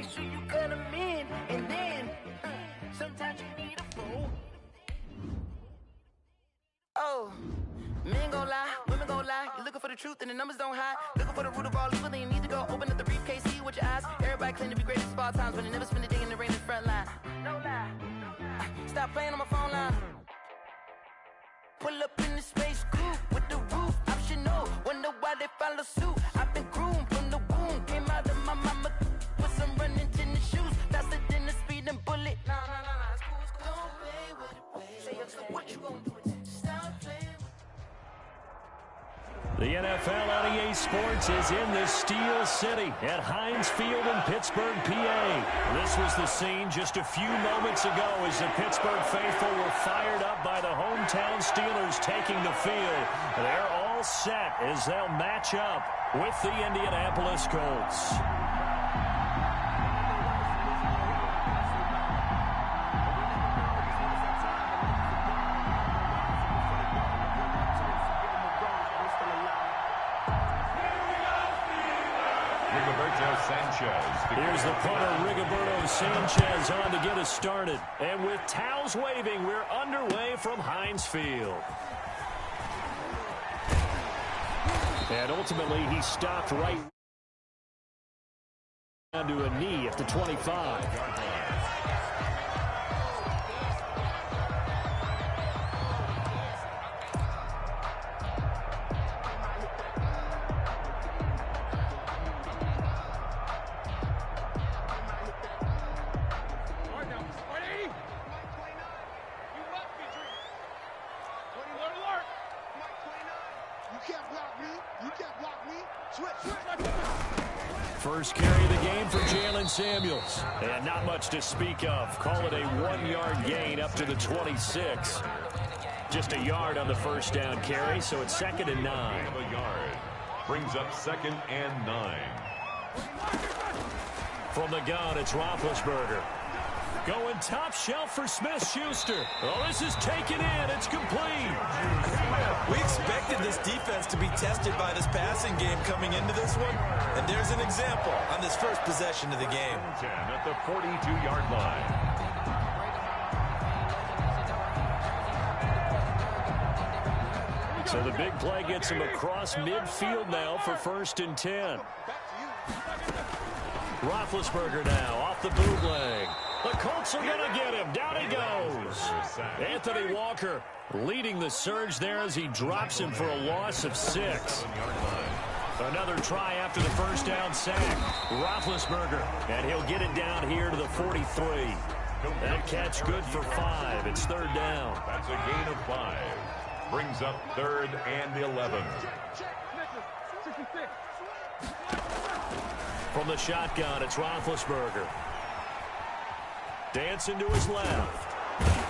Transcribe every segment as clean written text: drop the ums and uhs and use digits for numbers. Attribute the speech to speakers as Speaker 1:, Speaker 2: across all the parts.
Speaker 1: So you cut them in, and then sometimes you need a fool. Oh, men gon' lie, women gon' lie. You're looking for the truth and the numbers don't hide. Looking for the root of all evil, then you need to go open up the briefcase, see with your eyes. Everybody claim to be great at all times, but they never spend a day in the rain in the front line. No lie. Stop playing on my phone line. Pull up in the space coupe with the roof optional. Wonder why they follow suit. I've been groomed from the womb. Came out of my mama with some running tennis shoes. Faster than the speeding bullet. Nah, it's cool, it's cool. Don't play with it, baby. Say, yo, so what you gon' do with it? Stop playing.
Speaker 2: The NFL on EA Sports is in the Steel City at Heinz Field in Pittsburgh, PA. This was the scene just a few moments ago as the Pittsburgh faithful were fired up by the hometown Steelers taking the field. They're all set as they'll match up with the Indianapolis Colts. Here's the punter, Rigoberto Sanchez, on to get us started. And with towels waving, we're underway from Heinz Field. And ultimately, he stopped right down to a knee at the 25. First carry of the game for Jalen Samuels. And not much to speak of. Call it a 1-yard gain up to the 26. Just a yard on the first down carry, so it's 2nd and 9.
Speaker 3: A yard brings up 2nd and 9.
Speaker 2: From the gun, it's Roethlisberger. Going top shelf for Smith-Schuster. Oh, this is taken in. It's complete.
Speaker 4: We expected this defense to be tested by this passing game coming into this one. And there's an example on this first possession of the game.
Speaker 3: 10 at the 42-yard line.
Speaker 2: So the big play gets him across midfield now for 1st and 10. Roethlisberger now off the bootleg. The Colts are going to get him. Down he goes. Anthony Walker leading the surge there as he drops him for a loss of 6. Another try after the first down sack. Roethlisberger, and he'll get it down here to the 43. That catch good for 5. It's 3rd down.
Speaker 3: That's a gain of 5. Brings up 3rd and 11.
Speaker 2: From the shotgun, it's Roethlisberger. Dancing to his left.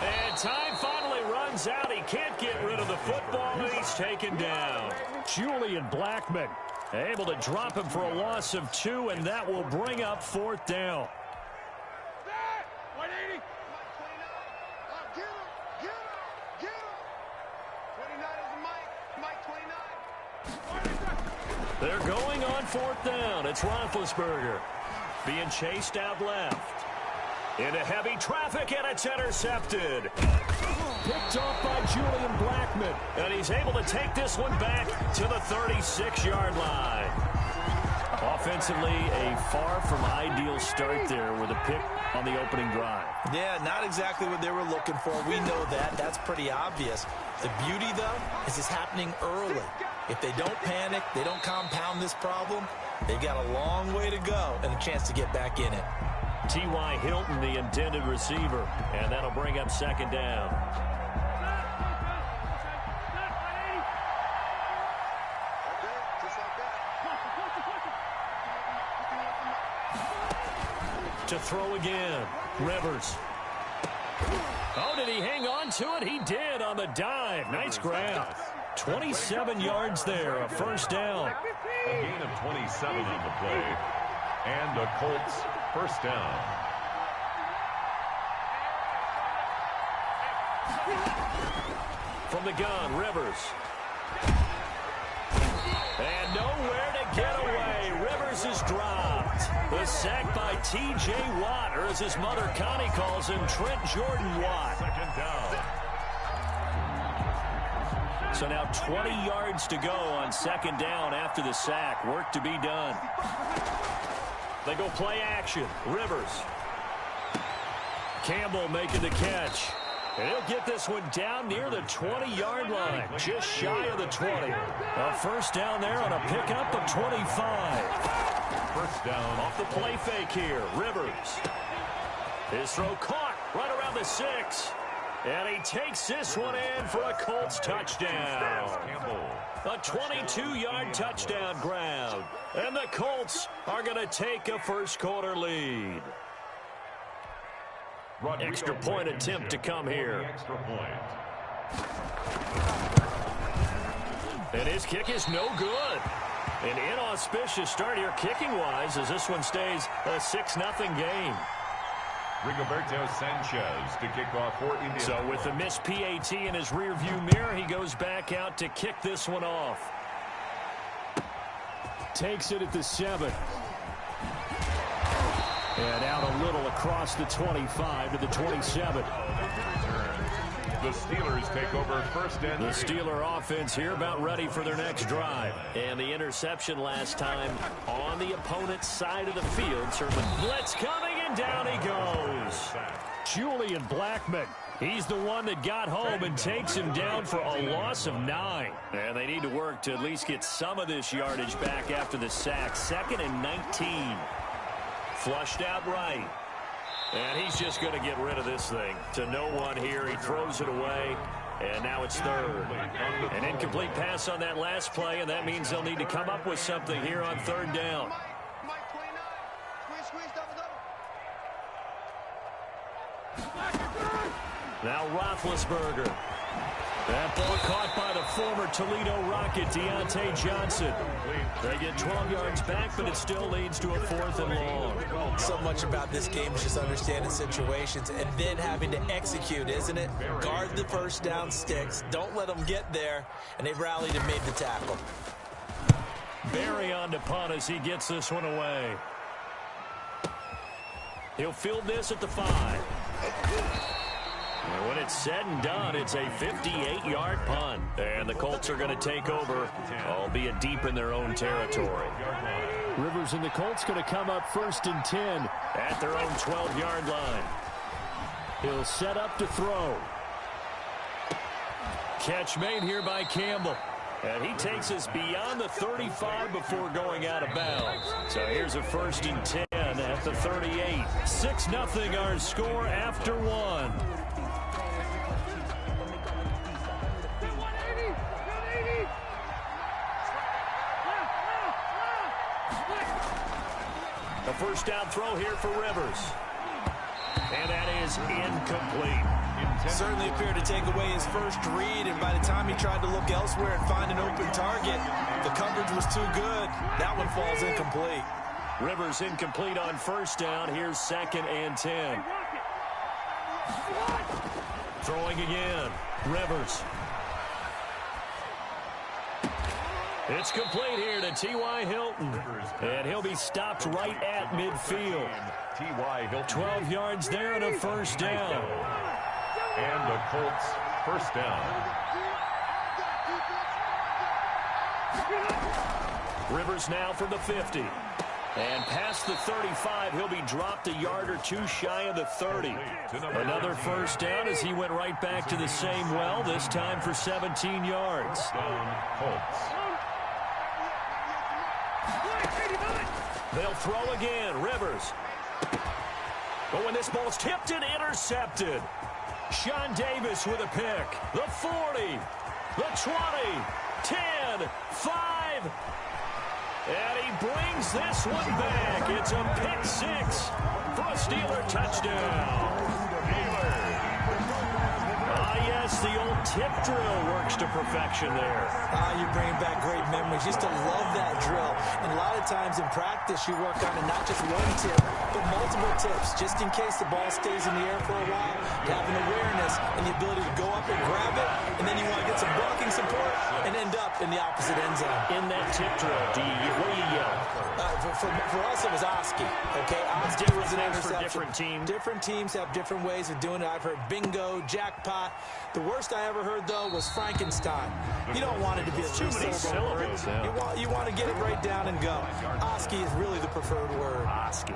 Speaker 2: And time finally runs out. He can't get rid of the football, and he's taken down. Julian Blackmon able to drop him for a loss of 2, and that will bring up 4th down. They're going on 4th down. It's Roethlisberger being chased out left. Into heavy traffic, and it's intercepted. Picked off by Julian Blackmon. And he's able to take this one back to the 36-yard line. Offensively, a far from ideal start there with a pick on the opening drive.
Speaker 4: Yeah, not exactly what they were looking for. We know that. That's pretty obvious. The beauty, though, is it's happening early. If they don't panic, they don't compound this problem, they've got a long way to go and a chance to get back in it.
Speaker 2: T.Y. Hilton, the intended receiver, and that'll bring up 2nd down. To throw again, Rivers. Oh, did he hang on to it? He did on the dive. Nice grab. 27 yards there, a 1st down.
Speaker 3: A gain of 27 on the play. And the Colts 1st down.
Speaker 2: From the gun, Rivers. And nowhere to get away. Rivers is dropped. The sack by T.J. Watt, or as his mother Connie calls him, Trent Jordan Watt.
Speaker 3: Second down.
Speaker 2: So now 20 yards to go on second down after the sack. Work to be done. They go play action. Rivers. Campbell making the catch. And he'll get this one down near the 20-yard line, just shy of the 20. A first down there on a pickup of 25.
Speaker 3: First down.
Speaker 2: Off the play fake here, Rivers. His throw caught right around the 6. And he takes this one in for a Colts touchdown. A 22-yard touchdown grab. And the Colts are going to take a first-quarter lead. Extra point attempt to come here.
Speaker 3: Extra point.
Speaker 2: And his kick is no good. An inauspicious start here kicking-wise as this one stays a 6-0 game.
Speaker 3: Rigoberto Sanchez to kick off for Indianapolis.
Speaker 2: So with the missed PAT in his rearview mirror, he goes back out to kick this one off. Takes it at the 7. And out a little across the 25 to the 27.
Speaker 3: The Steelers take over first and
Speaker 2: The Steeler offense here about ready for their next drive. And the interception last time on the opponent's side of the field. Certainly blitz coming, and down he goes. Julian Blackmon. He's the one that got home and takes him down for a loss of 9. And they need to work to at least get some of this yardage back after the sack. 2nd and 19. Flushed out right. And he's just going to get rid of this thing. To no one here. He throws it away. And now it's 3rd. An incomplete pass on that last play, and that means they'll need to come up with something here on 3rd down. Now Roethlisberger. That ball caught by the former Toledo Rocket, Deontay Johnson. They get 12 yards back, but it still leads to a 4th and long.
Speaker 4: So much about this game is just understanding situations and then having to execute, isn't it? Guard the first down sticks. Don't let them get there. And they rallied and made the tackle.
Speaker 2: Barry on to punt as he gets this one away. He'll field this at the 5. And when it's said and done, it's a 58-yard punt. And the Colts are going to take over, albeit deep in their own territory. Rivers and the Colts going to come up 1st and 10 at their own 12-yard line. He'll set up to throw. Catch made here by Campbell. And he takes us beyond the 35 before going out of bounds. So here's a 1st and 10 at the 38. 6-0 our score after 1. A first down throw here for Rivers. And that is incomplete.
Speaker 4: Certainly appeared to take away his first read, and by the time he tried to look elsewhere and find an open target, the coverage was too good. That one falls incomplete.
Speaker 2: Rivers incomplete on first down. Here's 2nd and 10. Throwing again. Rivers. It's complete here to T.Y. Hilton. And he'll be stopped right at midfield.
Speaker 3: T.Y. Hilton.
Speaker 2: 12 yards there and a first down.
Speaker 3: And the Colts first down.
Speaker 2: Rivers now from the 50. And past the 35, he'll be dropped a yard or two shy of the 30. Another first down as he went right back to the same well, this time for 17 yards.
Speaker 3: Colts.
Speaker 2: They'll throw again. Rivers. But when this ball's tipped and intercepted. Sean Davis with a pick. The 40. The 20. 10. 5. And he brings this one back. It's a pick 6 for a Steeler touchdown. Yes, the old tip drill works to perfection there.
Speaker 4: You're bringing back great memories. Used to love that drill. And a lot of times in practice, you work on it, not just one tip, but multiple tips, just in case the ball stays in the air for a while. To have an awareness and the ability to go up and grab it, and then you want to get some blocking support and end up in the opposite end zone.
Speaker 2: In that tip drill, what do you yell?
Speaker 4: For us, it was Oski. Okay, Oski was an interception.
Speaker 2: For different teams.
Speaker 4: Different teams have different ways of doing it. I've heard bingo, jackpot. The worst I ever heard, though, was Frankenstein. You don't want it to be a two-syllable word. You want to get it right down and go. Oski is really the preferred word.
Speaker 2: Oski.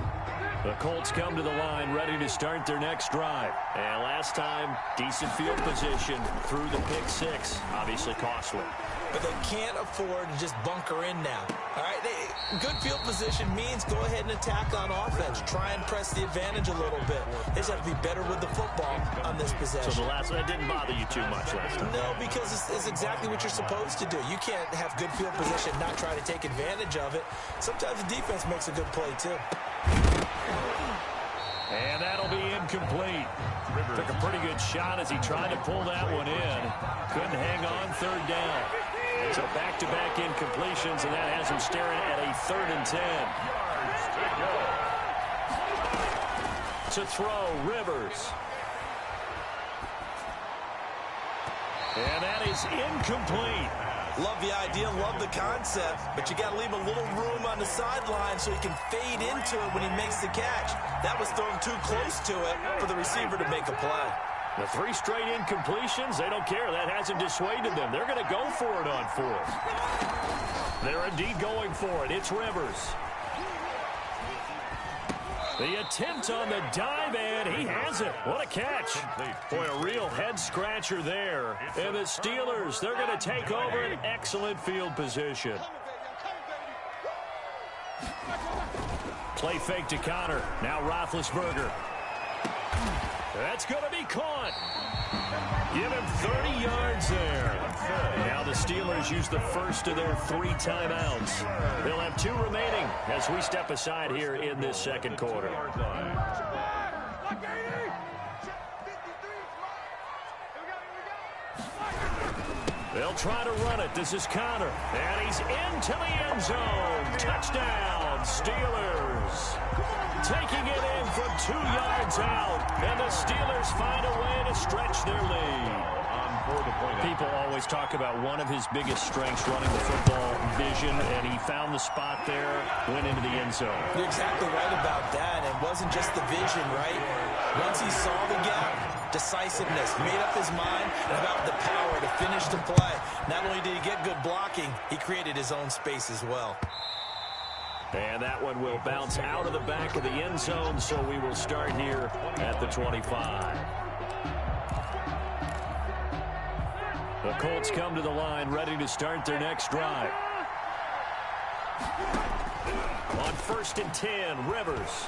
Speaker 2: The Colts come to the line, ready to start their next drive. And last time, decent field position through the pick six. Obviously costly.
Speaker 4: But they can't afford to just bunker in now. All right, good field position means go ahead and attack on offense. Try and press the advantage a little bit. They just have to be better with the football on this possession.
Speaker 2: So that didn't bother you too much last time?
Speaker 4: No, because it's exactly what you're supposed to do. You can't have good field position and not try to take advantage of it. Sometimes the defense makes a good play, too.
Speaker 2: And that'll be incomplete. Took a pretty good shot as he tried to pull that one in. Couldn't hang on third down. So back-to-back incompletions, and that has him staring at a 3rd and 10. To throw, Rivers. And that is incomplete.
Speaker 4: Love the idea, love the concept, but you got to leave a little room on the sideline so he can fade into it when he makes the catch. That was thrown too close to it for the receiver to make a play.
Speaker 2: The 3 straight incompletions, they don't care. That hasn't dissuaded them. They're going to go for it on 4th. They're indeed going for it. It's Rivers. The attempt on the dive, and he has it. What a catch. Boy, a real head-scratcher there. And the Steelers, they're going to take over an excellent field position. Play fake to Connor. Now Roethlisberger. That's going to be caught. Give him 30 yards there. Now the Steelers use the first of their 3 timeouts. They'll have 2 remaining as we step aside here in this second quarter. They'll try to run it. This is Connor. And he's into the end zone. Touchdown, Steelers. Taking it in from 2 yards out. And the Steelers find a way to stretch their lead. People always talk about one of his biggest strengths, running the football, vision, and he found the spot there, went into the end zone.
Speaker 4: You're exactly right about that. It wasn't just the vision, right? Once he saw the gap, decisiveness, made up his mind, and about the power to finish the play. Not only did he get good blocking, he created his own space as well.
Speaker 2: And that one will bounce out of the back of the end zone, so we will start here at the 25. The Colts come to the line, ready to start their next drive. On 1st and 10, Rivers.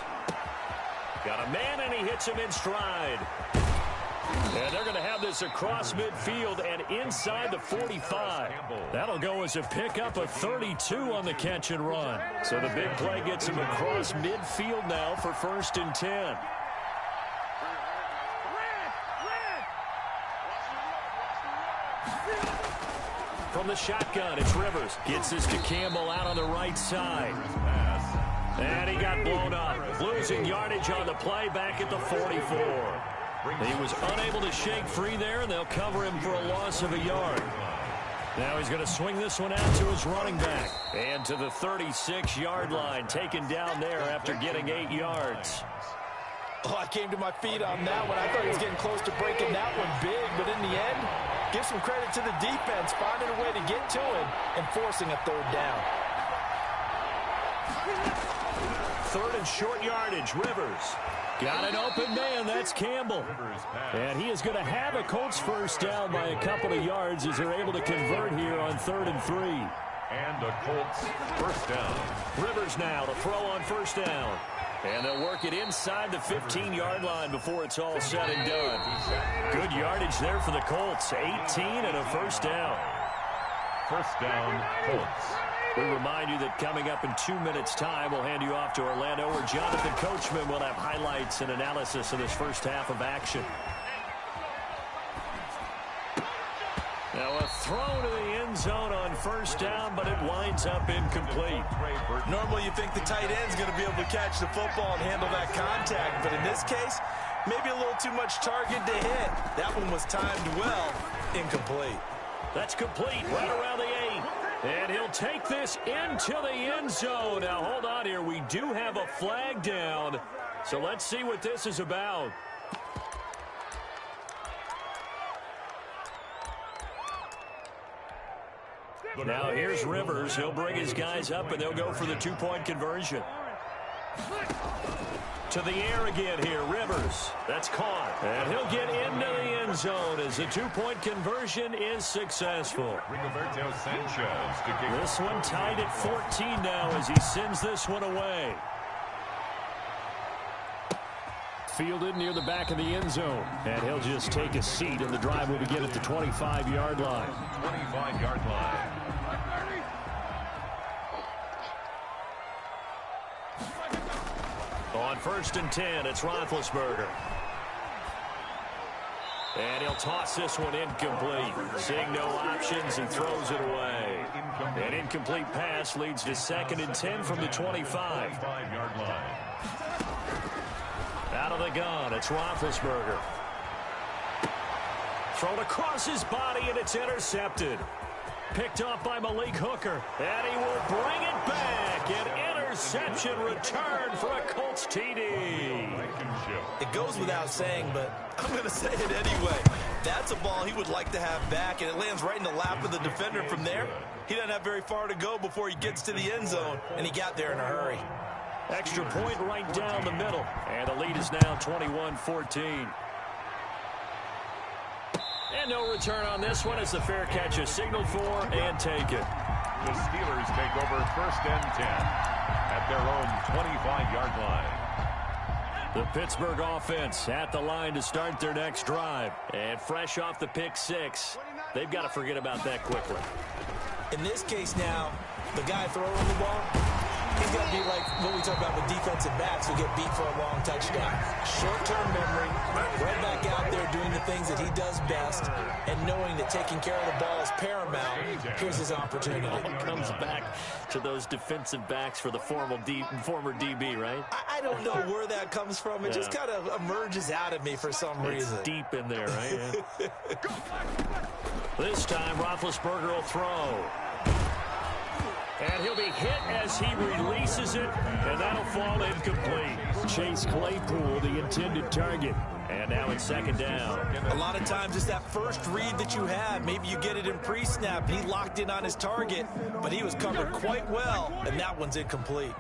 Speaker 2: Got a man, and he hits him in stride. And they're going to have this across midfield and inside the 45. That'll go as a pickup of 32 on the catch and run. So the big play gets him across midfield now for 1st and 10. From the shotgun, it's Rivers. Gets this to Campbell out on the right side. And he got blown up. Losing yardage on the play back at the 44. He was unable to shake free there, and they'll cover him for a loss of a yard. Now he's going to swing this one out to his running back. And to the 36-yard line, taken down there after getting 8 yards.
Speaker 4: Oh, I came to my feet on that one. I thought he was getting close to breaking that one big, but in the end, give some credit to the defense, finding a way to get to him and forcing a 3rd down.
Speaker 2: 3rd and short yardage, Rivers. Got an open man, that's Campbell. And he is going to have a Colts 1st down by a couple of yards as they're able to convert here on 3rd and 3.
Speaker 3: And a Colts 1st down.
Speaker 2: Rivers now to throw on 1st down. And they'll work it inside the 15-yard line before it's all said and done. Good yardage there for the Colts. 18 and a 1st down.
Speaker 3: 1st down, Colts.
Speaker 2: We remind you that coming up in 2 minutes' time, we'll hand you off to Orlando, where Jonathan Coachman will have highlights and analysis of this first half of action. Now a throw to the end zone on first down, but it winds up incomplete.
Speaker 4: Normally you think the tight end's going to be able to catch the football and handle that contact, but in this case, maybe a little too much target to hit. That one was timed well, incomplete.
Speaker 2: That's complete right around the 8. And he'll take this into the end zone. Now, hold on here. We do have a flag down, so let's see what this is about. Now here's Rivers. He'll bring his guys up, and they'll go for the two-point conversion. To the air again here, Rivers. That's caught. And he'll get into the end zone as the two-point conversion is successful. This one tied at 14 now as he sends this one away. Fielded near the back of the end zone. And he'll just take a seat, and the drive will begin at the 25-yard line.
Speaker 3: 25-yard line.
Speaker 2: On 1st and 10, it's Roethlisberger. And he'll toss this one incomplete. Seeing no options, he throws it away. An incomplete pass leads to 2nd and 10 from the 25.
Speaker 3: 25-yard line.
Speaker 2: Out of the gun, it's Roethlisberger. Thrown across his body, and it's intercepted. Picked off by Malik Hooker. And he will bring it back. An interception return for a Colts TD.
Speaker 4: It goes without saying, but I'm going to say it anyway. That's a ball he would like to have back, and it lands right in the lap of the defender from there. He doesn't have very far to go before he gets to the end zone, and he got there in a hurry.
Speaker 2: Extra point right down the middle. And the lead is now 21-14. And no return on this one as the fair catch is signaled for and taken.
Speaker 3: The Steelers take over 1st and 10 at their own 25-yard line.
Speaker 2: The Pittsburgh offense at the line to start their next drive. And fresh off the pick 6, they've got to forget about that quickly.
Speaker 4: In this case now, the guy throwing the ball, he's going to be like what we talk about with defensive backs who get beat for a long touchdown. Short-term memory, right back out there doing the things that he does best, and knowing that taking care of the ball is paramount. Here's his opportunity.
Speaker 2: It comes back to those defensive backs for the former DB, right?
Speaker 4: I don't know where that comes from. It just kind of emerges out of me for some reason.
Speaker 2: It's deep in there, right? Yeah. This time, Roethlisberger will throw. And he'll be hit as he releases it, and that'll fall incomplete. Chase Claypool, the intended target. And now it's 2nd down.
Speaker 4: A lot of times it's that first read that you have. Maybe you get it in pre-snap. He locked in on his target, but he was covered quite well, and that one's incomplete.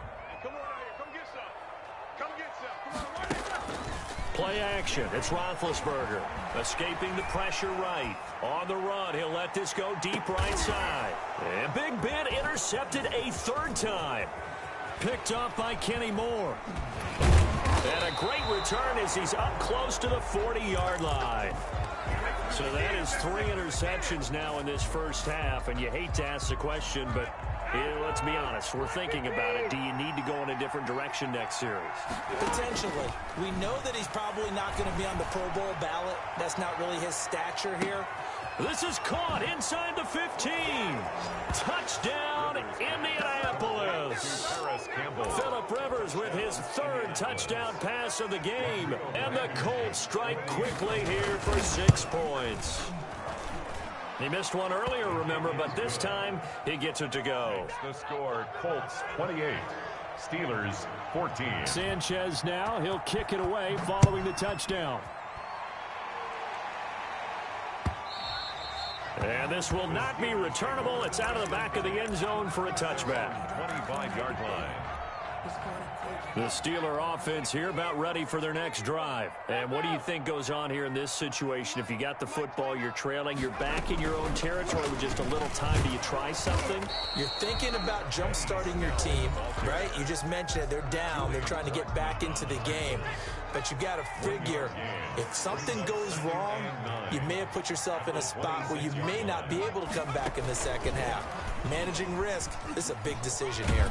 Speaker 2: Play action. It's Roethlisberger. Escaping the pressure right. On the run, he'll let this go deep right side. And Big Ben intercepted a 3rd time. Picked off by Kenny Moore. And a great return as he's up close to the 40-yard line. So that is 3 interceptions now in this first half. And you hate to ask the question, but let's be honest. We're thinking about it. Do you need to go in a different direction next series? Potentially.
Speaker 4: We know that he's probably not going to be on the Pro Bowl ballot. That's not really his stature here.
Speaker 2: This is caught inside the 15. Touchdown, Indianapolis. Phillip Rivers with his 3rd touchdown pass of the game. And the Colts strike quickly here for 6 points. He missed one earlier, remember, but this time he gets it to go.
Speaker 3: The score, Colts 28, Steelers 14.
Speaker 2: Sanchez now, he'll kick it away following the touchdown. And this will not be returnable. It's out of the back of the end zone for a touchback.
Speaker 3: 25-yard line.
Speaker 2: The Steeler offense here about ready for their next drive. And what do you think goes on here in this situation? If you got the football, you're trailing, you're back in your own territory with just a little time. Do you try something?
Speaker 4: You're thinking about jump-starting your team, right? You just mentioned it. They're down. They're trying to get back into the game. But you got to figure, if something goes wrong, you may have put yourself in a spot where you may not be able to come back in the second half. Managing risk, this is a big decision here.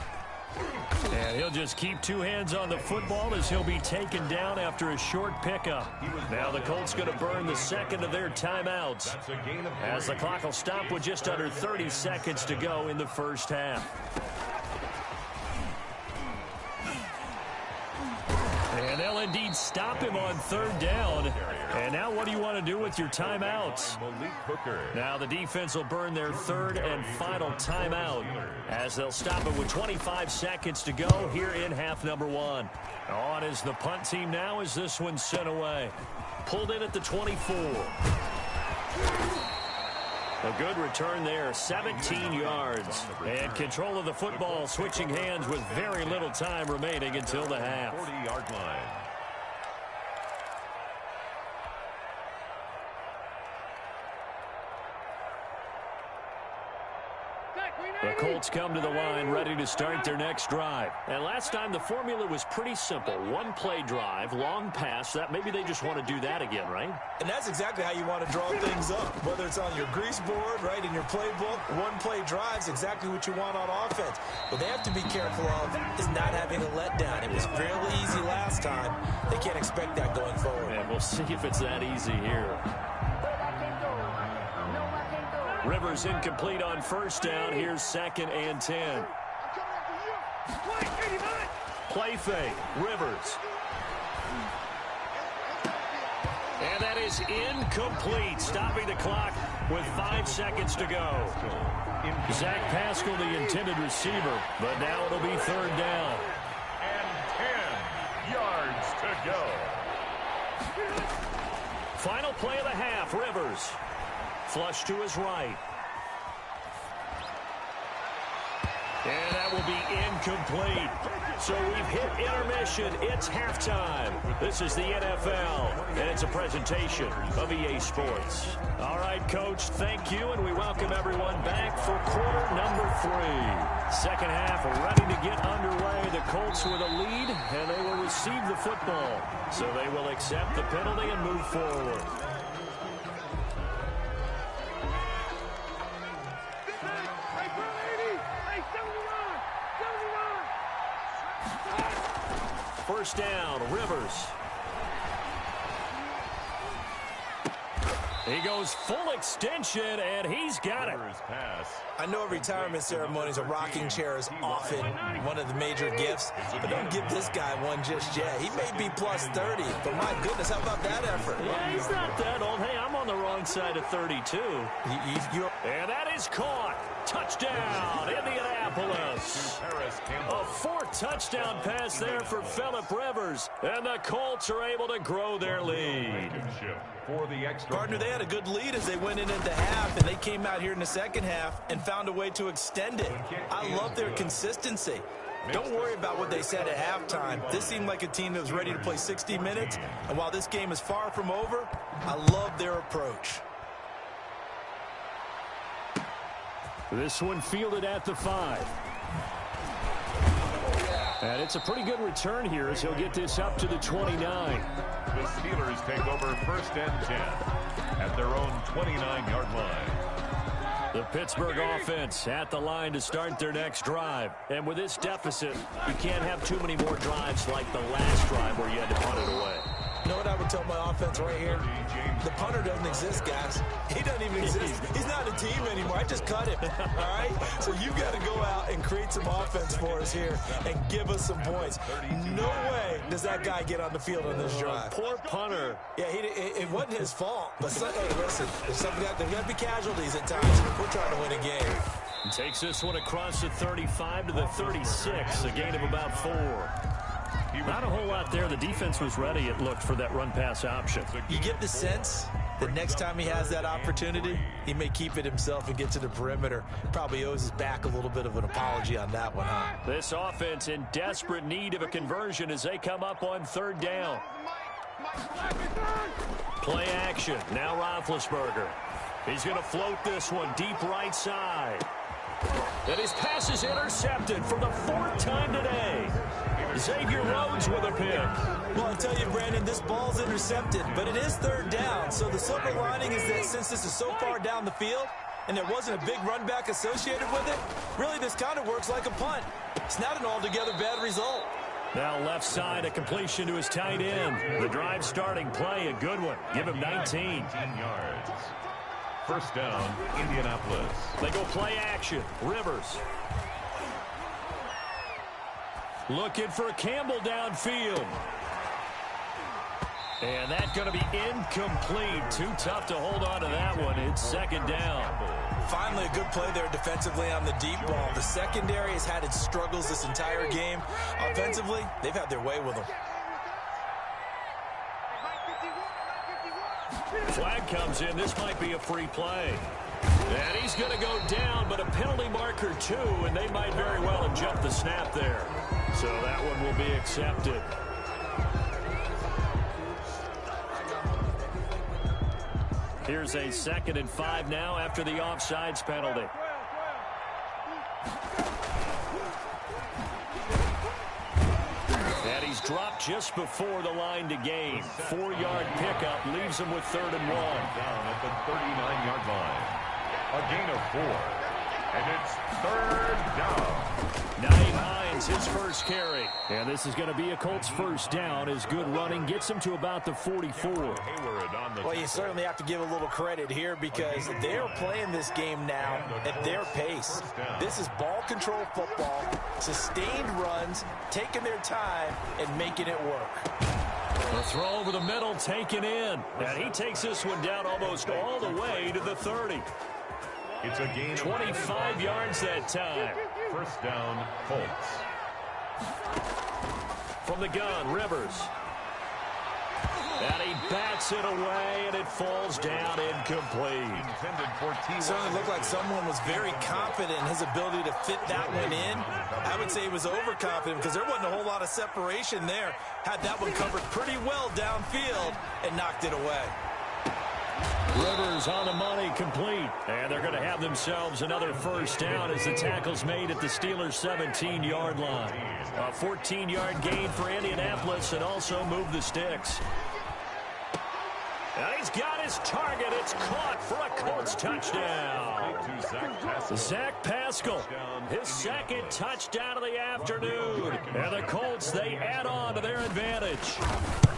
Speaker 2: And he'll just keep two hands on the football as he'll be taken down after a short pickup. Now the Colts going to burn the second of their timeouts as the clock will stop with just under 30 seconds to go in the first half. And they'll indeed stop him on third down. And now what do you want to do with your timeouts? Now the defense will burn their third and final timeout as they'll stop it with 25 seconds to go here in half number one. On is the punt team now as this one's sent away. Pulled in at the 24. A good return there, 17 yards. And control of the football, switching hands with very little time remaining until the half.
Speaker 3: 40-yard line.
Speaker 2: The Colts come to the line ready to start their next drive. And last time the formula was pretty simple. One play drive, long pass. That maybe they just want to do that again, right?
Speaker 4: And that's exactly how you want to draw things up. Whether it's on your grease board, right, in your playbook, one play drives exactly what you want on offense. What they have to be careful of is not having a letdown. It was fairly easy last time. They can't expect that going forward.
Speaker 2: And we'll see if it's that easy here. Rivers incomplete on first down. Here's 2nd and 10. Play fake. Rivers. And that is incomplete. Stopping the clock with 5 seconds to go. Zach Pascal, the intended receiver, but now it'll be third down.
Speaker 3: And 10 yards to go.
Speaker 2: Final play of the half. Rivers. Flush to his right. And that will be incomplete. So we've hit intermission. It's halftime. This is the NFL, and it's a presentation of EA Sports. All right, Coach, thank you, and we welcome everyone back for quarter number 3. Second half ready to get underway. The Colts with a lead, and they will receive the football. So they will accept the penalty and move forward. First down, Rivers. He goes full extension, and he's got it.
Speaker 4: I know a retirement ceremony is a rocking chair is often one of the major gifts, but don't give this guy one just yet. He may be plus 30, but my goodness, how about that effort?
Speaker 2: Yeah, he's not that old. Hey, I'm on the wrong side of 32. And that is caught. Touchdown, Indianapolis. A 4th touchdown pass there for Phillip Rivers, and the Colts are able to grow their lead.
Speaker 4: Partner, they had a good lead as they went into the half, and they came out here in the second half and found a way to extend it. I love their consistency. Don't worry about what they said at halftime. This seemed like a team that was ready to play 60 minutes, and while this game is far from over, I love their approach.
Speaker 2: This one fielded at the 5. And it's a pretty good return here as he'll get this up to the 29.
Speaker 3: The Steelers take over 1st and 10 at their own 29-yard line.
Speaker 2: The Pittsburgh offense at the line to start their next drive. And with this deficit, you can't have too many more drives like the last drive where you had to punt it away.
Speaker 4: You know what I would tell my offense right here? The punter doesn't exist, guys. He doesn't even exist. He's not a team anymore. I just cut him, all right? So you've got to go out and create some offense for us here and give us some points. No way does that guy get on the field on this drive.
Speaker 2: Poor punter.
Speaker 4: Yeah, it wasn't his fault. But, hey, listen, there's got to be casualties at times. We're trying to win a game.
Speaker 2: Takes this one across the 35 to the 36, a gain of about 4. Not a whole lot there. The defense was ready, it looked, for that run-pass option.
Speaker 4: You get the sense that next time he has that opportunity, he may keep it himself and get to the perimeter. Probably owes his back a little bit of an apology on that one, huh?
Speaker 2: This offense in desperate need of a conversion as they come up on third down. Play action. Now Roethlisberger. He's going to float this one deep right side. And his pass is intercepted for the 4th time today. Xavier Rhodes with a pick.
Speaker 4: Well, I'll tell you, Brandon, this ball's intercepted, but it is third down. So the silver lining is that since this is so far down the field, and there wasn't a big run back associated with it, really this kind of works like a punt. It's not an altogether bad result.
Speaker 2: Now left side, a completion to his tight end. The drive starting play, a good one. Give him 19.
Speaker 3: 19 yards. First down, Indianapolis.
Speaker 2: They go play action. Rivers. Looking for Campbell downfield. And that's going to be incomplete. Too tough to hold on to that one. It's second down.
Speaker 4: Finally, a good play there defensively on the deep ball. The secondary has had its struggles this entire game. Offensively, they've had their way with them.
Speaker 2: Flag comes in. This might be a free play. And he's going to go down, but a penalty marker too, and they might very well have jumped the snap there. So that one will be accepted. Here's a 2nd and 5 now after the offsides penalty. And he's dropped just before the line to gain. 4-yard pickup leaves him with 3rd and 1.
Speaker 3: Down at the 39-yard line. A gain of 4. And it's 3rd down.
Speaker 2: Naeem Hines, his first carry. And this is going to be a Colts first down as good running gets him to about the 44.
Speaker 4: Well, you certainly have to give a little credit here because they're playing this game now at their pace. This is ball control football, sustained runs, taking their time, and making it work.
Speaker 2: The throw over the middle taken in. And he takes this one down almost all the way to the 30.
Speaker 3: It's a gain of
Speaker 2: 25 yards that time.
Speaker 3: First down, Colts.
Speaker 2: From the gun, Rivers. And he bats it away, and it falls down incomplete.
Speaker 4: It certainly looked like someone was very confident in his ability to fit that one in. I would say he was overconfident because there wasn't a whole lot of separation there. Had that one covered pretty well downfield and knocked it away.
Speaker 2: Rivers on the money, complete. And they're going to have themselves another first down as the tackle's made at the Steelers' 17-yard line. A 14-yard gain for Indianapolis and also move the sticks. And he's got his target. It's caught for a Colts touchdown. Zach Pascal, his 2nd touchdown of the afternoon. And the Colts, they add on to their advantage.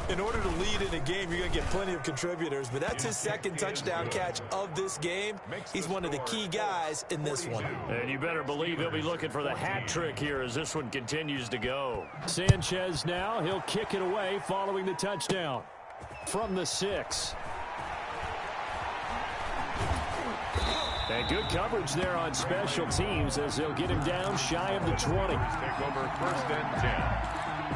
Speaker 4: In order to lead in a game, you're going to get plenty of contributors, but that's his 2nd touchdown catch of this game. He's one of the key guys in this one.
Speaker 2: And you better believe he'll be looking for the hat trick here as this one continues to go. Sanchez now, he'll kick it away following the touchdown. From the 6. And good coverage there on special teams as they'll get him down shy of the 20.
Speaker 3: Take over 1st and 10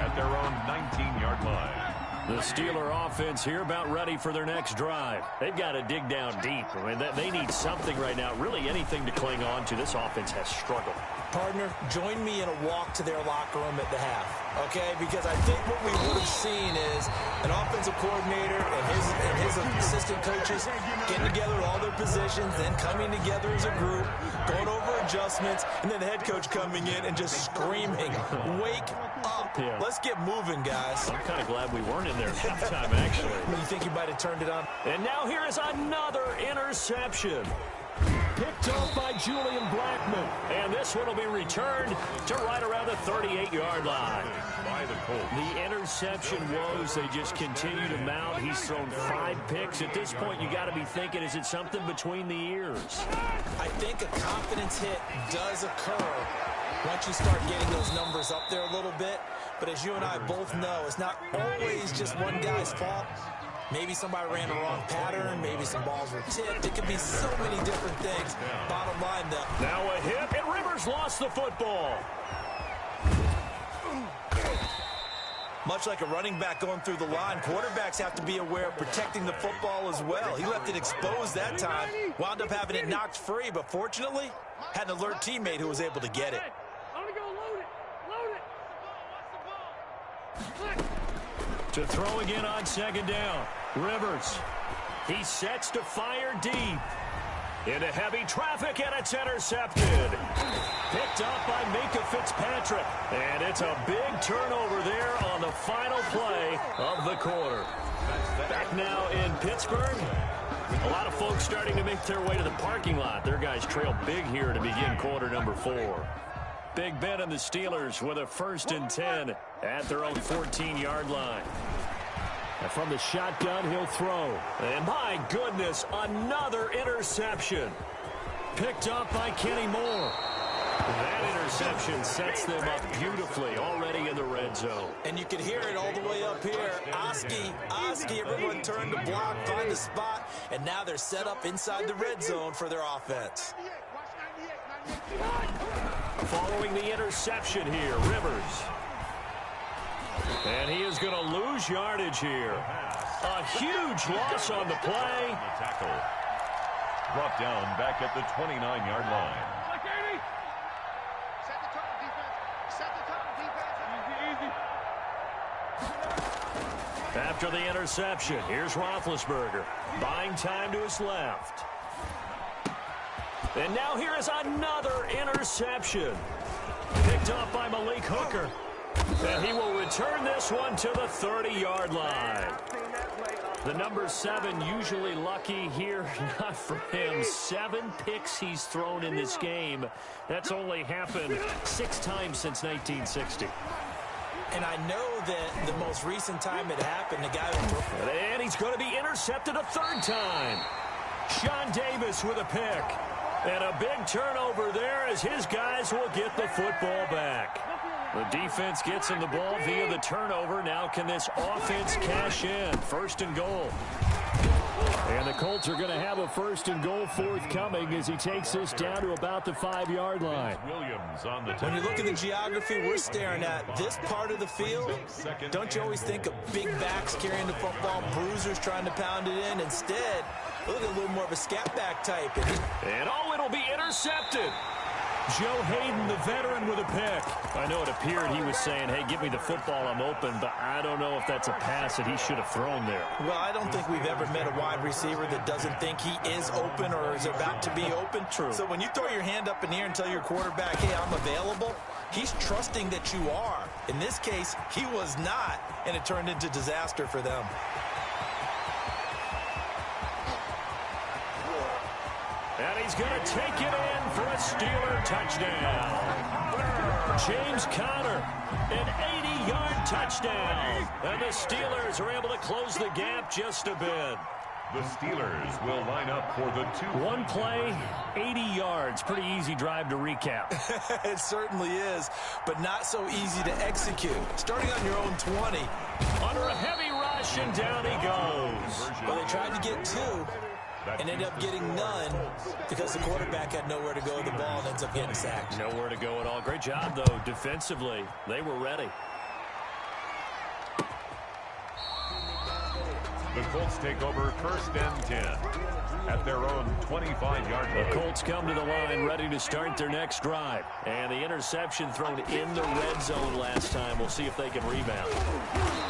Speaker 3: at their own 19-yard line.
Speaker 2: The Steeler offense here about ready for their next drive. They've got to dig down deep. I mean, they need something right now, really anything to cling on to. This offense has struggled.
Speaker 4: Partner, join me in a walk to their locker room at the half, okay? Because I think what we would have seen is an offensive coordinator and his assistant coaches getting together with all their positions, then coming together as a group, going over adjustments, and then the head coach coming in and just screaming, wake up. Yeah. Let's get moving, guys.
Speaker 2: I'm kind of glad we weren't in there at halftime, actually.
Speaker 4: You think you might have turned it on?
Speaker 2: And now here is another interception. Picked off by Julian Blackmon. And this one will be returned to right around the 38-yard line. The interception woes, they just continue to mount. He's thrown 5 picks. At this point, you got to be thinking, is it something between the ears?
Speaker 4: I think a confidence hit does occur once you start getting those numbers up there a little bit. But as you and I both know, it's not always just one guy's fault. Maybe somebody ran the wrong pattern. Maybe some balls were tipped. It could be so many different things. Bottom line, though.
Speaker 2: Now a hit, and Rivers lost the football.
Speaker 4: Much like a running back going through the line, quarterbacks have to be aware of protecting the football as well. He left it exposed that time. Wound up having it knocked free, but fortunately, had an alert teammate who was able to get it.
Speaker 2: To throw again on 2nd down. Rivers. He sets to fire deep. Into heavy traffic, and it's intercepted. Picked up by Minka Fitzpatrick. And it's a big turnover there on the final play of the quarter. Back now in Pittsburgh. A lot of folks starting to make their way to the parking lot. Their guys trail big here to begin quarter number 4. Big Ben and the Steelers with a 1st and 10 at their own 14-yard line. And from the shotgun, he'll throw. And my goodness, another interception. Picked up by Kenny Moore. That interception sets them up beautifully already in the red zone.
Speaker 4: And you can hear it all the way up here. Oski, everyone turned to block, find a spot, and now they're set up inside the red zone for their offense.
Speaker 2: Following the interception here, Rivers. And he is going to lose yardage here. A huge loss on the play.
Speaker 3: The tackle. Brought down back at the 29-yard line.
Speaker 2: After the interception, here's Roethlisberger. Buying time to his left. And now here is another interception. Picked up by Malik Hooker. And he will return this one to the 30-yard line. The number 7 usually lucky here. Not for him. 7 picks he's thrown in this game. That's only happened 6 times since 1960.
Speaker 4: And I know that the most recent time it happened, the guy...
Speaker 2: And he's going to be intercepted a 3rd time. Sean Davis with a pick. And a big turnover there as his guys will get the football back. The defense gets him the ball via the turnover. Now can this offense cash in? 1st and goal. And the Colts are going to have a 1st and goal forthcoming as he takes this down to about the 5-yard line.
Speaker 3: Williams on the
Speaker 4: When you look at the geography we're staring at, this part of the field, don't you always think of big backs carrying the football, bruisers trying to pound it in? Instead, look at a little more of a scat back type.
Speaker 2: And it'll be intercepted. Joe Hayden, the veteran, with a pick. I know it appeared he was saying, hey, give me the football, I'm open, but I don't know if that's a pass that he should have thrown there.
Speaker 4: Well, I don't think we've ever met a wide receiver that doesn't think he is open or is about to be open.
Speaker 2: True.
Speaker 4: So when you throw your hand up in the air and tell your quarterback, hey, I'm available, he's trusting that you are. In this case, he was not, and it turned into disaster for them.
Speaker 2: And he's going to take it in for a Steeler touchdown. James Conner, an 80-yard touchdown. And the Steelers are able to close the gap just a bit.
Speaker 3: The Steelers will line up for the 2.
Speaker 2: One play, 80 yards. Pretty easy drive to recap.
Speaker 4: It certainly is, but not so easy to execute. Starting on your own 20.
Speaker 2: Under a heavy rush, and down he goes.
Speaker 4: Well, they tried to get 2. And ended up getting none because the quarterback had nowhere to go with the ball and ends up getting sacked.
Speaker 2: Nowhere to go at all. Great job, though, defensively. They were ready.
Speaker 3: The Colts take over 1st and 10 at their own 25-yard line.
Speaker 2: The Colts come to the line ready to start their next drive. And the interception thrown in the red zone last time. We'll see if they can rebound.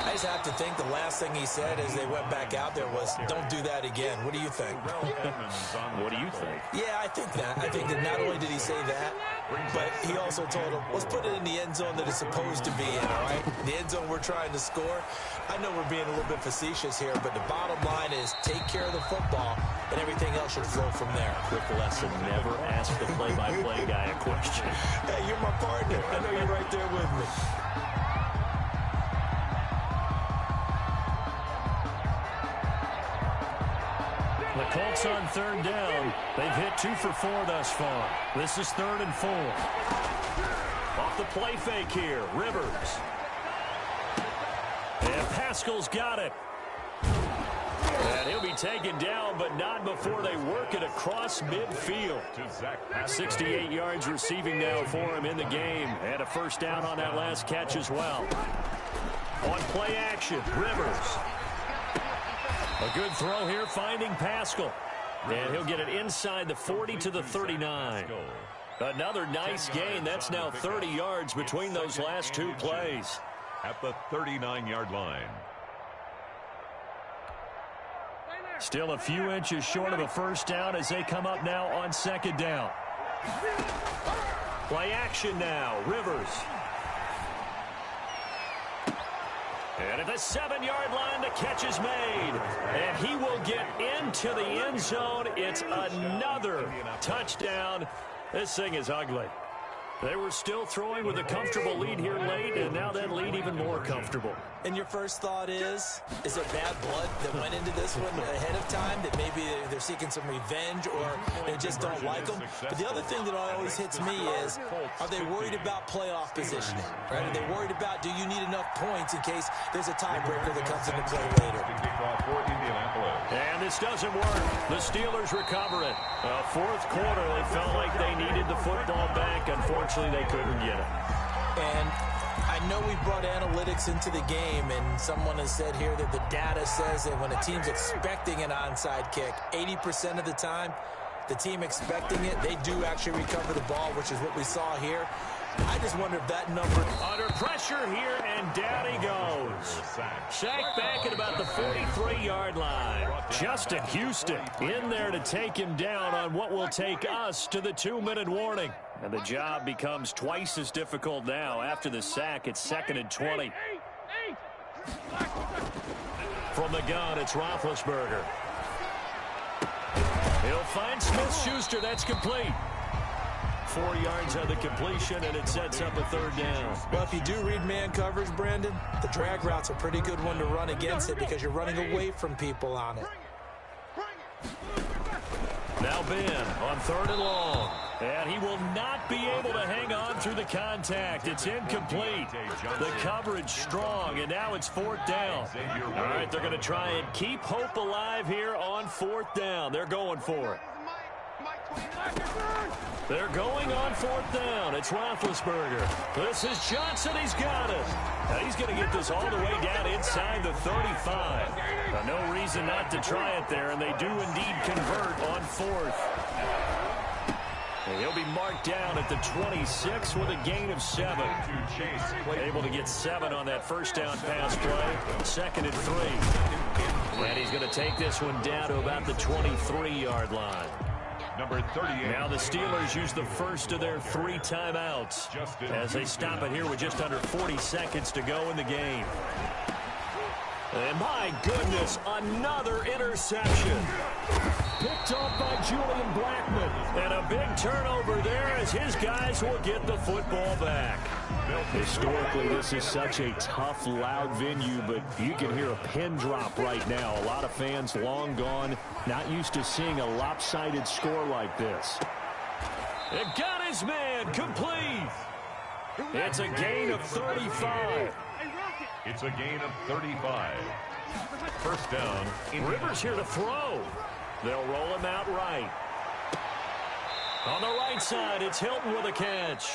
Speaker 4: I just have to think the last thing he said as they went back out there was, don't do that again. What do you think?
Speaker 2: What do you think?
Speaker 4: Yeah, I think that. I think that not only did he say that, but he also told him, let's put it in the end zone that it's supposed to be in, all right? The end zone we're trying to score. I know we're being a little bit facetious here, but the bottom line is take care of the football, and everything else should flow from there.
Speaker 2: Quick lesson, never ask the play-by-play guy a question.
Speaker 4: Hey, you're my partner. I know you're right there with me.
Speaker 2: The Colts on 3rd down. They've hit 2 for 4 thus far. This is 3rd and 4. Off the play fake here, Rivers. And Pascal's got it. And he'll be taken down, but not before they work it across midfield. 68 yards receiving now for him in the game. And a 1st down on that last catch as well. On play action, Rivers. A good throw here, finding Pascal. And he'll get it inside the 40 to the 39. Another nice gain. That's now 30 yards between those last 2 plays.
Speaker 3: At the 39-yard line.
Speaker 2: Still a few inches short of a 1st down as they come up now on 2nd down. Play action now, Rivers. And at the 7-yard line, the catch is made. And he will get into the end zone. It's another touchdown. This thing is ugly. They were still throwing with a comfortable lead here late, and now that lead even more comfortable.
Speaker 4: And your first thought is there bad blood that went into this one ahead of time, that maybe they're seeking some revenge or they just don't like them? But the other thing that always hits me is, are they worried about playoff positioning? Right? Are they worried about, do you need enough points in case there's a tiebreaker that comes into play later?
Speaker 2: And this doesn't work. The Steelers recover it. Fourth quarter, they felt like they needed the football back. Unfortunately, they couldn't get it.
Speaker 4: And I know we brought analytics into the game, and someone has said here that the data says that when a team's expecting an onside kick, 80% of the time, the team expecting it, they do actually recover the ball, which is what we saw here. I just wonder if that number...
Speaker 2: Under pressure here, and down he goes. Sacked back at about the 43-yard line. Justin Houston in there to take him down on what will take us to the 2-minute warning. And the job becomes twice as difficult now. After the sack, it's 2nd and 20. From the gun, it's Roethlisberger. He'll find Smith-Schuster. That's complete. 4 yards on the completion, and it sets up a 3rd down.
Speaker 4: Well, if you do read man coverage, Brandon, the drag route's a pretty good one to run against it because you're running away from people on it.
Speaker 2: Now Ben on 3rd and long. And he will not be able to hang on through the contact. It's incomplete. The coverage strong, and now it's 4th down. All right, they're going to try and keep hope alive here on 4th down. They're going for it. They're going on 4th down. It's Roethlisberger. This is Johnson. He's got it. Now he's going to get this all the way down inside the 35. No reason not to try it there, and they do indeed convert on 4th. And he'll be marked down at the 26 with a gain of 7. Able to get 7 on that 1st down pass play. 2nd and 3. And he's going to take this one down to about the 23-yard line.
Speaker 3: Number 38.
Speaker 2: Now the Steelers use the first of their 3 timeouts as they stop it here with just under 40 seconds to go in the game. And my goodness, another interception. Picked off by Julian Blackman. And a big turnover there as his guys will get the football back. Historically, this is such a tough, loud venue, but you can hear a pin drop right now. A lot of fans long gone, not used to seeing a lopsided score like this. It got his man complete. It's a gain of 35.
Speaker 3: It's a gain of 35. 1st down.
Speaker 2: Rivers here to throw. They'll roll him out right. On the right side, it's Hilton with a catch.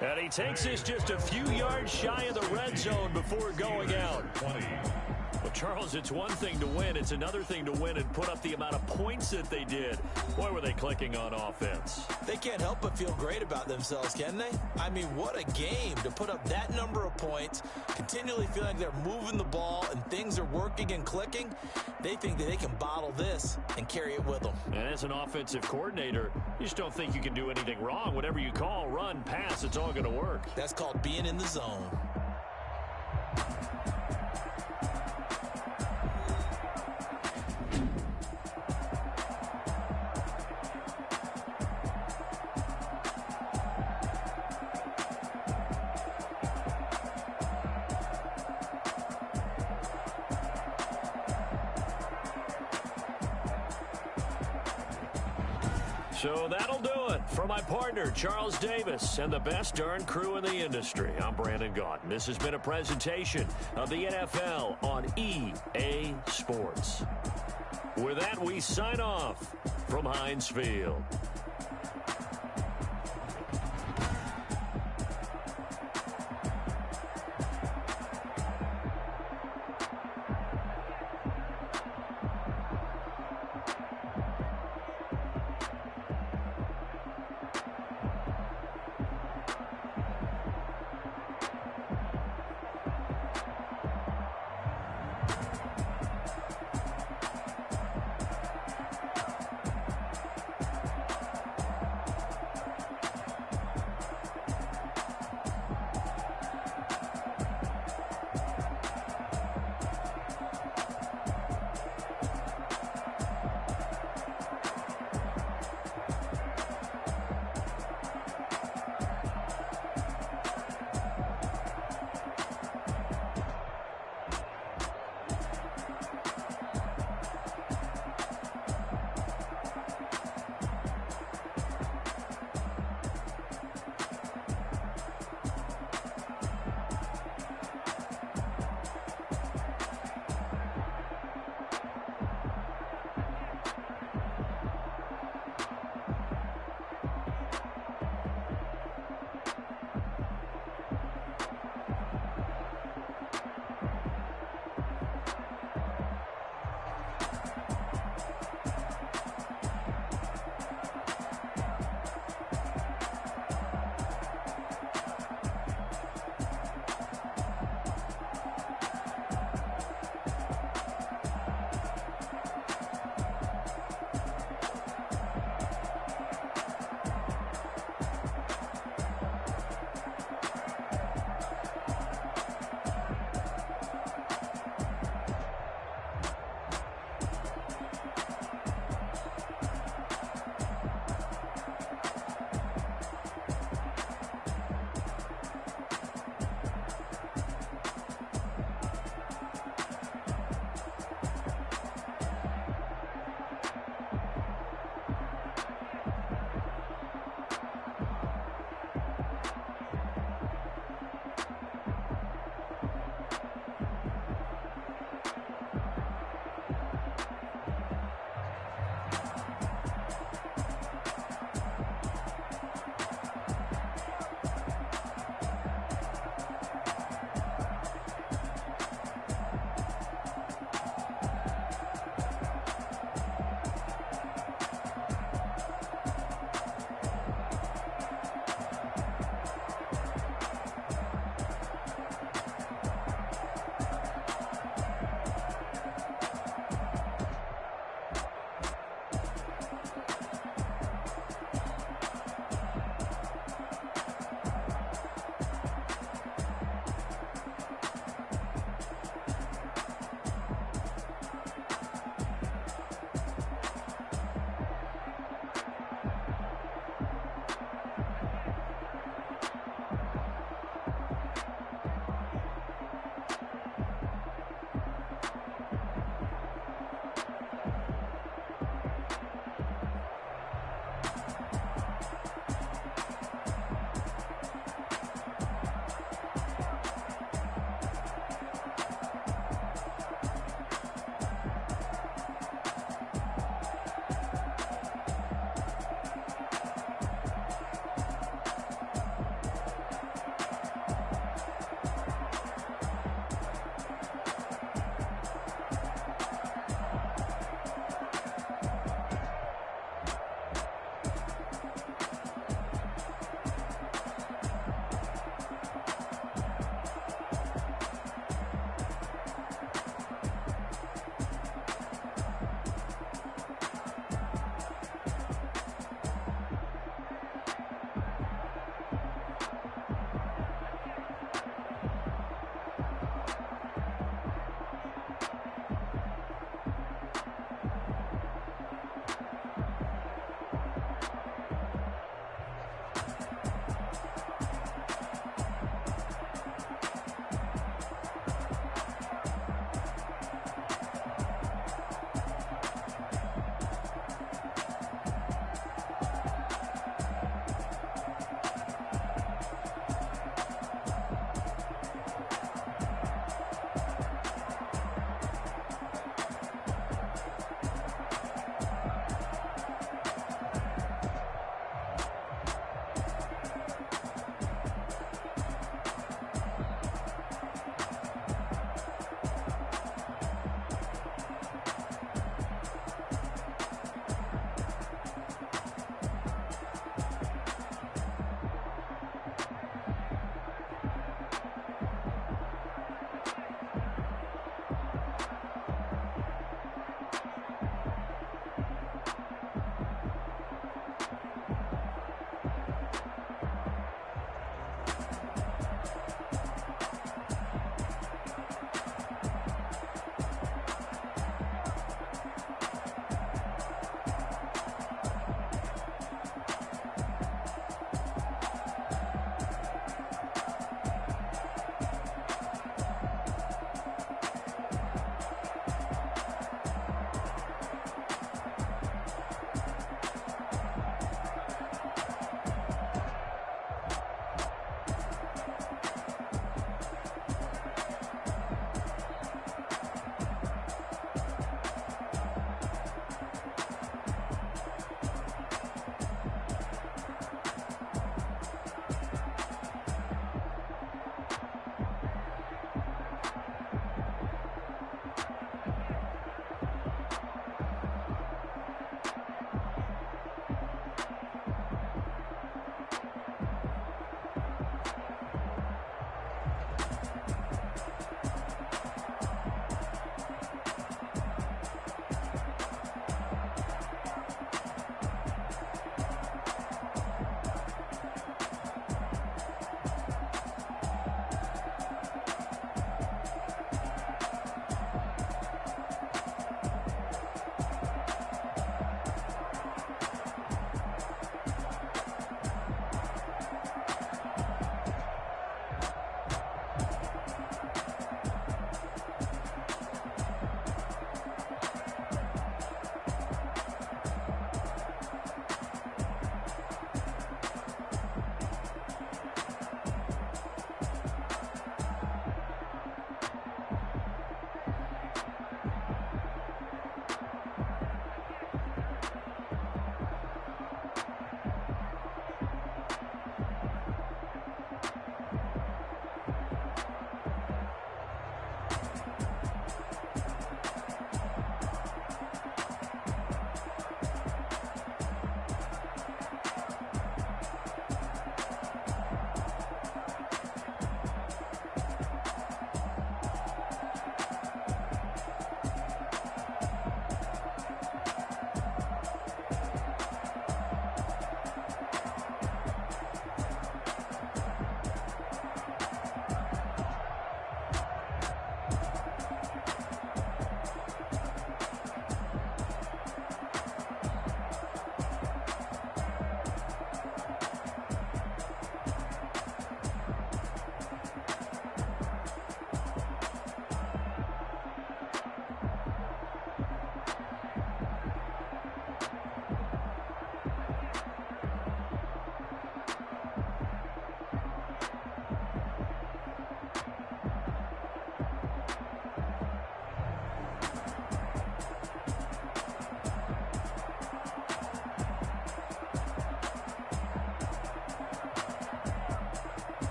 Speaker 2: And he takes this just a few yards shy of the red zone before going out. Well, Charles, it's one thing to win. It's another thing to win and put up the amount of points that they did. Boy, were they clicking on offense.
Speaker 4: They can't help but feel great about themselves, can they? I mean, what a game to put up that number of points, continually feeling like they're moving the ball and things are working and clicking. They think that they can bottle this and carry it with them.
Speaker 2: And as an offensive coordinator, you just don't think you can do anything wrong. Whatever you call, run, pass, it's all going to work.
Speaker 4: That's called being in the zone.
Speaker 2: So that'll do it for my partner, Charles Davis, and the best darn crew in the industry. I'm Brandon Gaudin. This has been a presentation of the NFL on EA Sports. With that, we sign off from Heinz Field.